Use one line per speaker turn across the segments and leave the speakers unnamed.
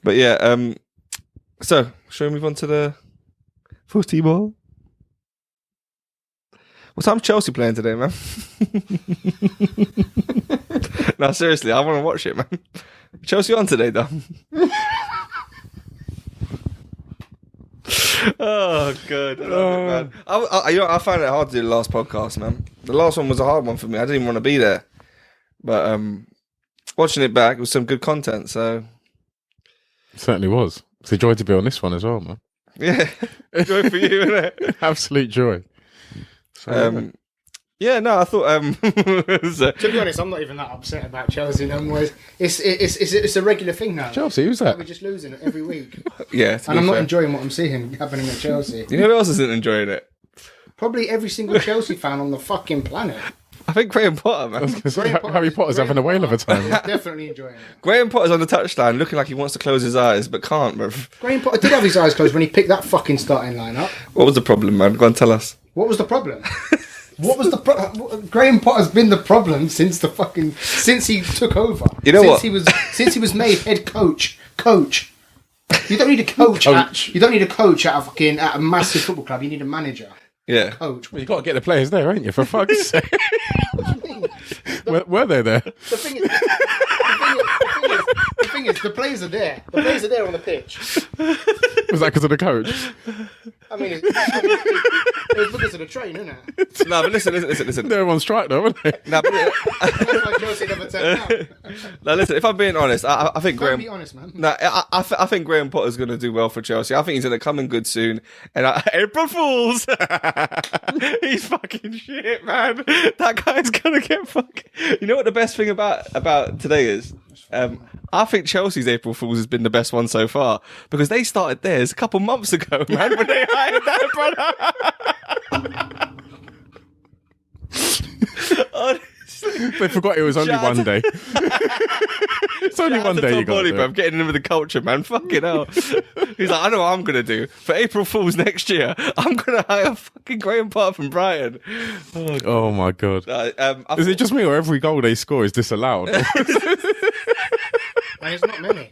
But yeah, so shall we move on to the football? What time's Chelsea playing today, man? No, seriously, I want to watch it, man. Chelsea on today, though. Oh, God. I love it, man. I found it hard to do the last podcast, man. The last one was a hard one for me. I didn't even want to be there. But watching it back, it was some good content, so...
It certainly was. It's a joy to be on this one as well, man.
Yeah. Joy for you, isn't it?
Absolute joy. So,
yeah, no, I thought...
To be honest, I'm not even that upset about Chelsea no more. It's a regular thing now.
Chelsea, who's that?
We're just losing it every week.
Yeah,
and I'm not enjoying what I'm seeing happening at Chelsea.
You know who else isn't enjoying it?
Probably every single Chelsea fan on the fucking planet.
I think Graham Potter, man.
Harry Potter's having a whale of a time.
Definitely enjoying it.
Graham Potter's on the touchline looking like he wants to close his eyes, but can't, bro.
Graham Potter did have his eyes closed when he picked that fucking starting lineup.
What was the problem, man? Go on, tell us.
What was the problem? What was the problem? Graham Potter's been the problem since he took over.
You know
since he was made head coach. Coach. You don't need a coach. You don't need a coach at a massive football club. You need a manager.
Yeah.
Coach.
Well, you got to get the players there, ain't you? For fuck's sake.
What do you mean?
Were they there?
The thing is, the players are there. The players are there on the pitch.
Was that because of the coach?
I mean, it was because of the train, isn't it?
No, but listen.
They're on strike though, weren't they?
No, but
That's why Chelsea never turned out.
no, listen. If I'm being honest, I think Graham.
Be honest, man.
No, I think Graham Potter's going to do well for Chelsea. I think he's going to come in good soon. And April Fools, he's fucking shit, man. That guy's going to get fucking. You know what the best thing about today is? I think Chelsea's April Fools has been the best one so far because they started theirs a couple months ago, man, when they hired that brother.
They forgot it was only one day. It's only one day you got it.
I'm getting in with the culture, man. Fucking hell. He's like, I know what I'm going to do. For April Fool's next year, I'm going to hire fucking Graham Potter from Brighton.
Oh my God. Is it just me or every goal they score is disallowed?
There's not many.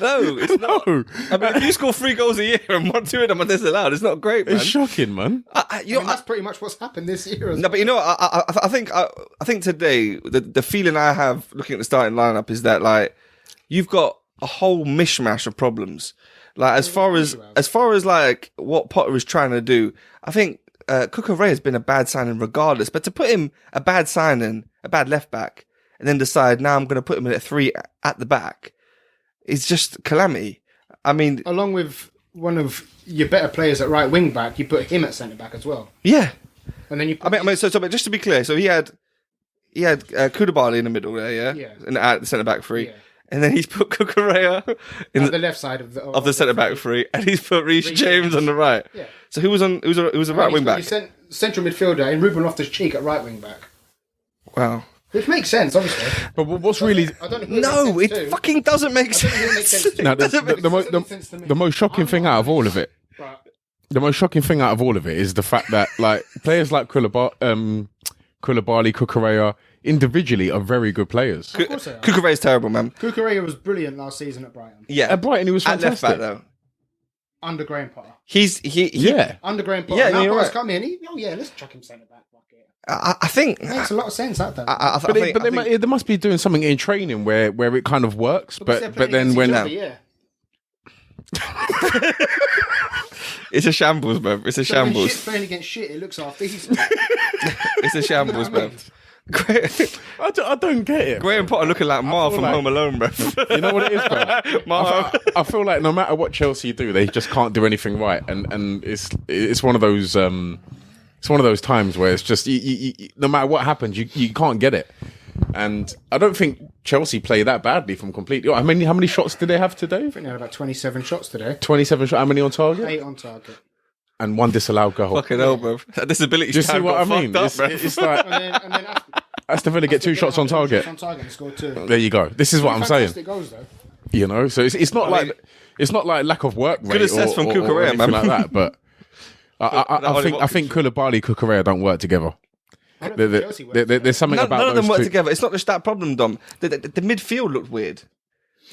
No, it's not. I mean, if you score 3 goals a year and 2 of them are disallowed, it's not great, man.
It's shocking, man.
That's pretty much what's happened this year.
No, but you know what? I think today the feeling I have looking at the starting lineup is that like you've got a whole mishmash of problems. Like as far as like what Potter is trying to do, I think Cucurella has been a bad signing regardless. But to put him a bad signing, a bad left back, and then decide now I'm going to put him in at 3 at the back, it's just calamity. I mean,
along with one of your better players at right wing back, you put him at centre back as well.
Yeah,
and then you.
So just to be clear, so he had Koulibaly in the middle there, yeah, and at the centre back 3. Yeah. And then he's put Cucurella in
the left side of
the centre back 3, and he's put Reece James on the right. Yeah. So who was a right wing back?
Central midfielder and Ruben Loftus-Cheek at right wing back.
Wow.
Which makes sense, obviously.
But what's really...
it fucking doesn't make sense.
No, the most shocking thing out of all of it... Right. The most shocking thing out of all of it is the fact that like players like Koulibaly, Cucurella, individually are very good players.
Cucurella's terrible, man.
Cucurella was brilliant last season at Brighton.
Yeah. At Brighton, he was fantastic.
At left back, though.
Under Graham Potter.
Under
Graham Potter.
Yeah,
now
you're
Potter's
right.
come in. Let's chuck him centre back.
I think
it makes a lot of sense, that though.
They must be doing something in training where it kind of works, but then when
it's a shambles, man. It's a shambles.
When shit's playing against shit, it looks half decent.
It's a shambles, man.
I don't get it.
Graham Potter looking like Marv from Home Alone, bro.
You know what it is, bro? I feel like no matter what Chelsea do, they just can't do anything right, and it's one of those. It's one of those times where it's just no matter what happens, you can't get it. And I don't think Chelsea play that badly from completely. How many shots did they have today?
I think they had about 27 shots today.
27 shots. How many on target?
8 on target.
And 1 disallowed goal.
Fucking hell, bro. That disability.
Do you see what I mean? It's like
and then
Aston Villa get 2 shots on target.
And scored 2.
There you go. This is what I'm saying.
Goals, though.
You know, so it's not like lack of work rate
good assess from Cucurella, man.
Like that, but I think Koulibaly, Cucurella don't work together. There's something about
none of them
those
work
two.
together. It's not just that problem, Dom. The midfield looked weird.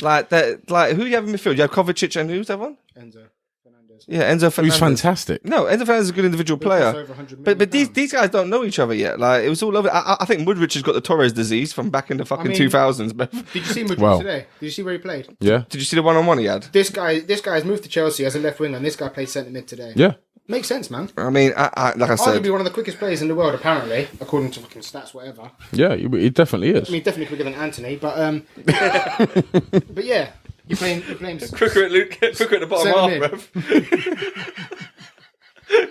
Like who you have in midfield? You have Kovacic and who's that one?
Enzo Fernandez.
Yeah, Enzo Fernandez.
Who's fantastic.
No, Enzo Fernandez is a good individual player.
Over 100 million
But these guys don't know each other yet. Like it was all over. I think Woodridge has got the Torres disease from back in the fucking 2000s. But
Did you see Mongrelz today? Did you see where he played?
Yeah.
did you see the one-on-one he had?
This guy's moved to Chelsea as a left winger, and this guy plays centre mid today.
Yeah.
Makes sense, man.
I mean, like I said,
Arguably one of the quickest players in the world, apparently, according to fucking stats, whatever.
Yeah, he definitely is.
I mean, definitely quicker than Anthony, but but yeah, you're playing
quicker at the bottom
Centre
half, bruv.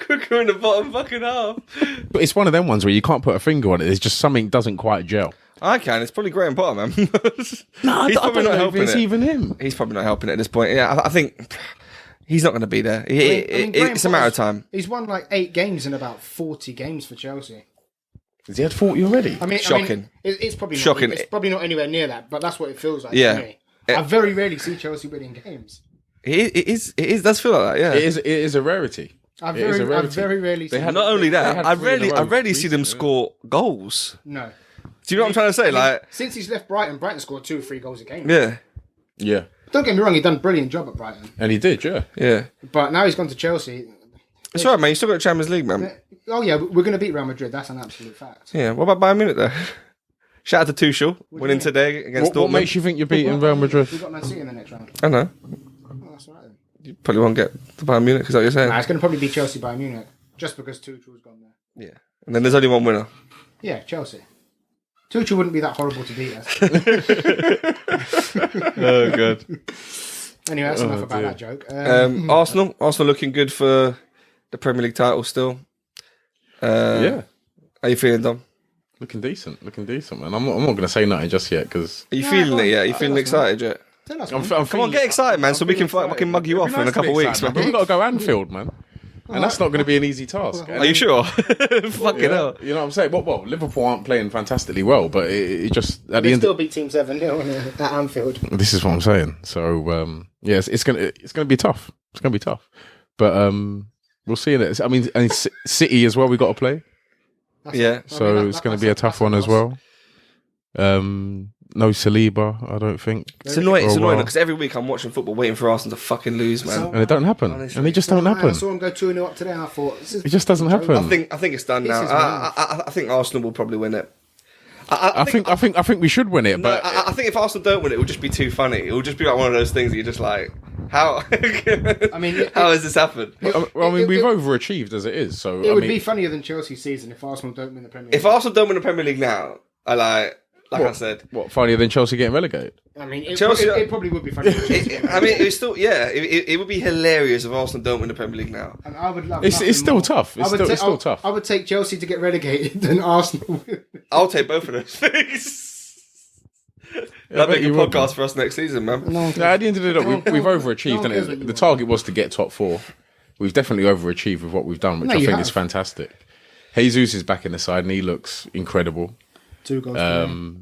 Quicker in the bottom fucking half.
But it's one of them ones where you can't put a finger on it. There's just something doesn't quite gel.
I can. It's probably Graham Potter, man.
No,
He's probably not helping
it's
it.
even him.
He's probably not helping it at this point. Yeah, I think he's not going to be there. It's a matter of time.
He's won like 8 games in about 40 games for Chelsea.
Has he had 40 already?
Shocking.
It's probably
Shocking.
It's probably not anywhere near that, but that's what it feels like
Yeah.
to me. I very rarely see Chelsea winning games.
It does feel like that. Yeah.
It is a rarity.
I very rarely see.
Not only that, I
three in a row
rarely see them
recently,
score goals.
No.
Do you know what I'm trying to say? Like,
Since he's left Brighton scored 2 or 3 goals a game.
yeah,
Yeah.
Don't get me wrong, he done a brilliant job at Brighton.
And he did, yeah.
yeah.
But now he's gone to Chelsea.
It's all right, man. You still got the Champions League, man.
Oh yeah, we're going to beat Real Madrid. That's an absolute fact.
Yeah. What about Bayern Munich, though? Shout out to Tuchel winning today against
What
Dortmund.
makes you think you're beating Real Madrid?
We've got Man City in the next round.
I know.
Oh, that's all right then.
You probably won't get the Bayern Munich. Is that what you're saying?
Nah, it's going to probably be Chelsea by Munich, just because Tuchel's gone there.
Yeah. And then there's only one winner.
Yeah, Chelsea. Tuchel wouldn't be that horrible to beat us.
Oh, good.
Anyway, that's enough about that joke.
Arsenal looking good for the Premier League title still.
Yeah.
How you feeling, Dom?
Looking decent, man. I'm not going to say nothing just yet because
Are you feeling it yet? Are you feeling excited yet?
Tell us,
I'm
man.
Come on, get excited, man, so we can fucking mug you off in a couple of weeks, man.
But we've got to go Anfield, man. And that's not going to be an easy task.
Are you sure? Fucking hell.
You know what I'm saying? Well, Liverpool aren't playing fantastically well, but it just at the
They
end.
still beat Team 7-0 at Anfield.
This is what I'm saying. So yes, it's gonna be tough. It's gonna be tough, but we'll see. I mean, and City as well. We got to play,
Yeah.
so it's gonna be a tough one as well. No Saliba, I don't think.
It's annoying
For a while.
because every week I'm watching football waiting for Arsenal to fucking lose, man.
And it don't happen,
Honestly.
and it just don't
I
happen.
saw him go 2-0 up today and I thought...
It just doesn't happen.
I think it's done now.
is
I think Arsenal will probably win it.
I think we should win it,
No,
but
I think if Arsenal don't win it, it will just be too funny. It will just be like one of those things that you're just like, how?
I mean,
how has this happened?
well, I mean, we've overachieved as it is. So
It
I
would
mean,
be funnier than Chelsea's season if Arsenal don't win the Premier League.
If Arsenal don't win the Premier League now, I said,
what funnier than Chelsea getting relegated?
I mean, it probably would be funny.
I mean, it's still, yeah, it would be hilarious if Arsenal don't win the Premier League now.
And I would love
It's still
more.
tough. It's still tough.
I would take Chelsea to get relegated than Arsenal.
I'll take both of those things. That'd make a podcast for us next season, man.
No, at the end of the day, we've overachieved.
no one cares what
And
you
the
want.
target was to get top 4. We've definitely overachieved with what we've done, which
No,
I
you
think
have.
is fantastic. Jesus is back in the side and he looks incredible.
2 goals.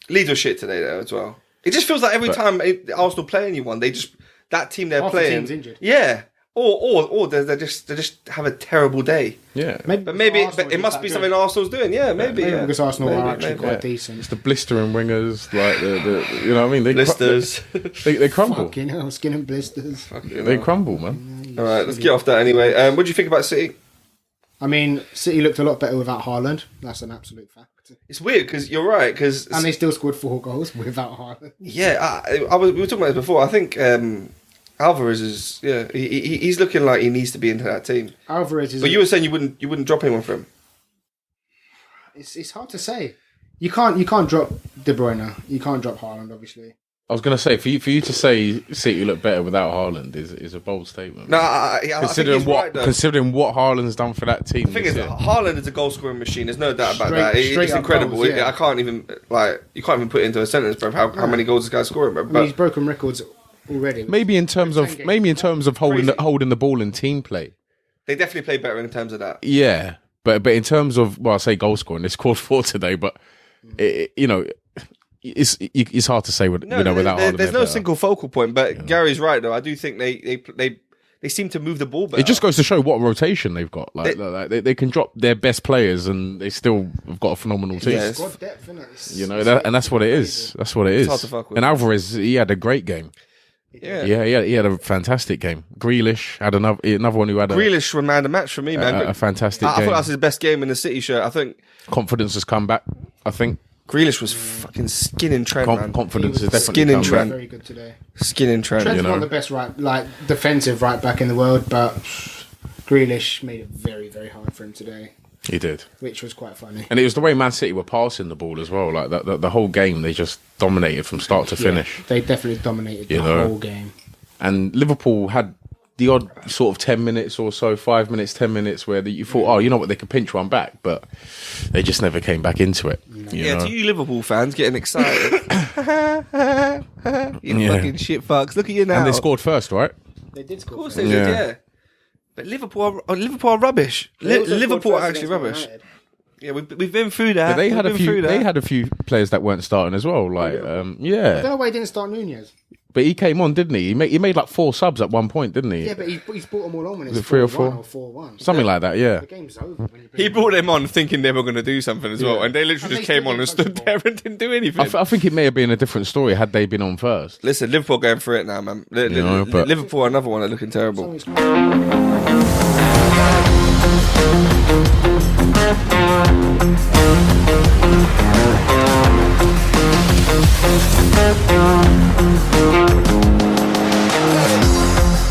Leeds were shit today, though, as well. It just feels like every time Arsenal play anyone, that team they're
Half the
playing,
team's injured.
yeah, or they just have a terrible day.
Yeah.
But maybe it must be something Arsenal's doing. Yeah, maybe.
Maybe
yeah.
because Arsenal
Maybe,
are actually
maybe.
quite decent.
It's the blistering wingers, like the you know what I mean? They
Blisters.
They crumble.
Fucking hell, skin and blisters.
They crumble, man.
All right, let's get off that anyway. What do you think about City?
I mean, City looked a lot better without Haaland. That's an absolute fact.
It's weird because you're right. Because
And they still scored 4 goals without Haaland.
yeah, we were talking about this before. I think Alvarez is he's looking like he needs to be into that team.
Alvarez is...
But you were saying you wouldn't drop anyone for him.
It's hard to say. You can't drop De Bruyne. You can't drop Haaland, obviously.
I was going to say, for you to say City look better without Haaland is a bold statement.
No, I
considering
think he's
what
right, though.
considering what Haaland's done for that team.
The thing is, Haaland is a goal scoring machine. There's no doubt about that.
Straight
It's
up
incredible.
goals, yeah.
I can't even you can't even put it into a sentence, bro. How many goals this guy's scoring, bro?
I mean,
But
he's broken records already.
maybe in terms of holding the ball in team play.
they definitely play better in terms of that.
Yeah, but in terms of I say goal scoring, they scored 4 today, but it's hard to say without Haaland.
There's no
better.
single focal point. But Gary's right though. I do think they they seem to move the ball better.
It just goes to show what rotation they've got. They can drop their best players and they still have got a phenomenal team.
Yeah,
Squad depth, innit?
You know, and that's what it is. That's what it is.
hard to fuck with.
And Alvarez, he had a great game.
Yeah.
He had a fantastic game. Grealish had another one who had
Grealish were man of the match for me, man.
a fantastic
I
game.
thought that was his best game in the City shirt. I think
Confidence has come back. I think
Grealish was fucking skinning Trent, man.
confidence has definitely
skinning
come
Trent.
back.
Very good today.
Skinning Trent.
Trent's
You know.
one of the best defensive right back in the world, but Grealish made it very, very hard for him today,
He did.
which was quite funny.
And it was the way Man City were passing the ball as well. Like the whole game, they just dominated from start to finish.
They definitely dominated
You
the
know.
whole game.
And Liverpool had the odd sort of 10 minutes or so, 5 minutes, 10 minutes, where you thought, oh, you know what, they could pinch one back, but they just never came back into it. You know?
To you Liverpool fans getting excited. You fucking shit fucks. Look at you now.
And they scored first, right?
They did score.
Of course
first.
they did,
Yeah.
yeah. But Liverpool are rubbish.
They also
Liverpool
scored
are
first
actually
against Man
rubbish.
United.
Yeah, we've been through that.
But they had
We've been through that.
They had a few players that weren't starting as well. Like,
I don't
yeah.
know why he didn't start Nunez.
But he came on, didn't he? He made like 4 subs at one point, didn't he?
Yeah, but he's brought them all on when it's
it 3 or
4-1
4?
or 4-1.
Something like that, yeah.
The game's over. When you bring
He
them
brought them on thinking they were going to do something as well, and they literally
And
just
they
came
still
on and
didn't touch
stood
the
there
ball.
and didn't do anything.
I think it may have been a different story had they been on first.
Listen, Liverpool going for it now, man.
But-
Liverpool are another one that are looking terrible.
on.